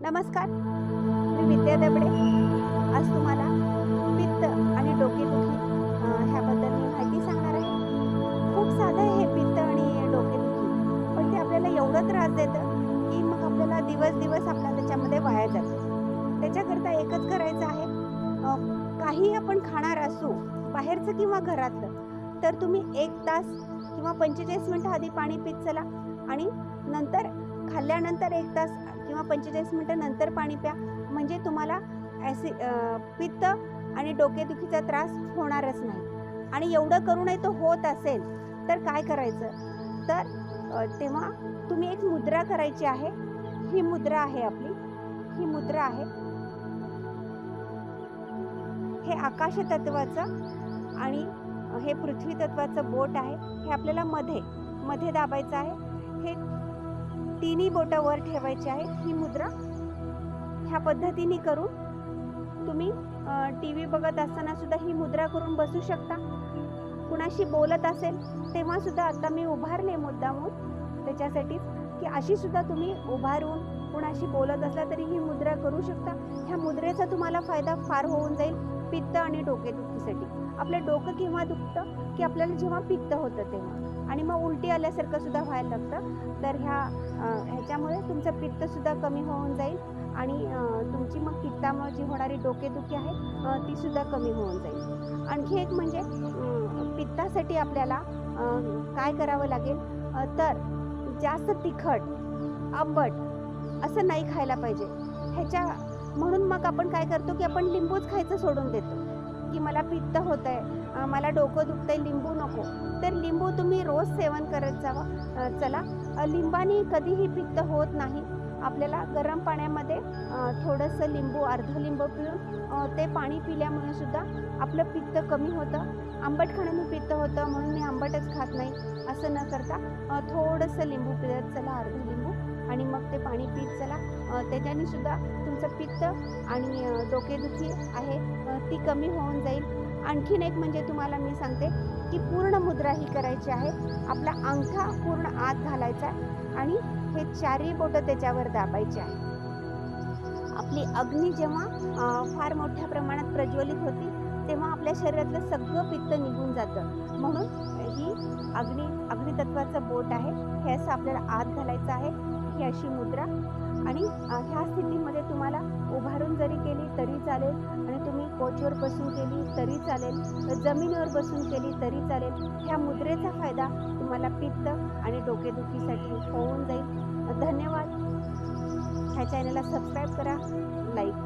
नमस्कार, मी विद्या दबडे. आज तुम्हाला पित्त आणि डोकेदुखी ह्याबद्दल मी माहिती सांगणार आहे. खूप साधं आहे हे पित्त आणि डोकेदुखी, पण ते आपल्याला एवढं त्रास देतं, की मग आपल्याला दिवस आपला त्याच्यामध्ये वाया जातो. त्याच्याकरता एकच करायचं आहे, काही आपण खाणार असू, बाहेरचं किंवा घरातलं, तर तुम्ही 1 तास किंवा 45 मिनिटं आधी पाणी पीत चला आणि नंतर खाल्ल्यानंतर 1 तास किंवा 45 मिनिटं नंतर पाणी प्या. म्हणजे तुम्हाला पित्त आणि डोकेदुखीचा त्रास होणारच नाही. आणि एवढं करूनही तो होत असेल, तर काय करायचं? तर तेव्हा तुम्ही एक मुद्रा करायची आहे. ही मुद्रा आहे आपली. ही मुद्रा आहे. हे आकाश तत्वाचं आणि हे पृथ्वी तत्वाचं बोट आहे. हे आपल्याला मध्ये दाबायचं आहे. हे तिन्ही बोटं वर ठेवायची आहेत. ही मुद्रा ह्या पद्धतीने करून तुम्ही टीव्ही बघत असताना सुद्धा ही मुद्रा करून बसू शकता. कुणाशी बोलत असेल तेव्हा सुद्धा आता मी उभारले मुद्दामून त्याच्यासाठीच, की अशी सुद्धा तुम्ही उभारून कुणाशी बोलत असला तरी ही मुद्रा करू शकता. ह्या मुद्रेचा तुम्हाला फायदा फार होऊन जाईल पित्त आणि डोकेदुखीसाठी. आपलं डोकं केव्हा दुखतं, की जेव्हा पित्त होतं तेव्हा, आणि मग उलटी आल्यासारखं सुद्धा व्हायला लागतं. तर ह्याच्यामुळे तुमचं पित्तसुद्धा कमी होऊन जाईल आणि तुमची मग पित्तामुळे जी होणारी डोकेदुखी आहे ती सुद्धा कमी होऊन जाईल. आणखी एक म्हणजे पित्तासाठी आपल्याला काय करावं लागेल, तर जास्त तिखट, आंबट असं नाही खायला पाहिजे. म्हणून मग आपण काय करतो, की आपण लिंबूच खायचं सोडून देतो, की मला पित्त होतंय, मला डोकं दुखतंय, लिंबू नको. तर लिंबू तुम्ही रोज सेवन करत जावा. चला, लिंबाने कधीही पित्त होत नाही. आपल्याला गरम पाण्यामध्ये थोडंसं लिंबू, अर्धं लिंबू पिळून ते पाणी पिल्यामुळे सुद्धा आपलं पित्त कमी होतं. आंबट खाण्याने पित्त होतं म्हणून मी आंबटच खात नाही असं न करता थोडंसं लिंबू पिळत चला, अर्धं लिंबू, आणि मग ते पाणी पीत चला. त्याच्याने सुद्धा तुमचं पित्त आणि डोकेदुखी आहे ती कमी होऊन जाईल. आणखीन एक म्हणजे तुम्हाला मी सांगते, की पूर्ण मुद्रा ही करायची आहे. आपला अंगठा पूर्ण आत घालायचा आहे आणि हे चारही बोटं त्याच्यावर दाबायची आहे. आपली अग्नी जेव्हा फार मोठ्या प्रमाणात प्रज्वलित होती, तेव्हा आपल्या शरीरातलं सगळं पित्त निघून जातं. म्हणून ही अग्नितत्वाचं बोट आहे. हे असं आपल्याला आत घालायचं आहे. ही अशी मुद्रा. आणि ह्या स्थितीमध्ये तुम्हाला उभारून जरी केली तरी चालेल, आणि तुम्ही कोचवर बसून केली तरी चालेल, जमिनीवर बसून केली तरी चालेल. ह्या मुद्रेचा फायदा तुम्हाला पित्त आणि डोकेदुखीसाठी होऊन जाईल. धन्यवाद. ह्या चॅनलला सबस्क्राईब करा, लाईक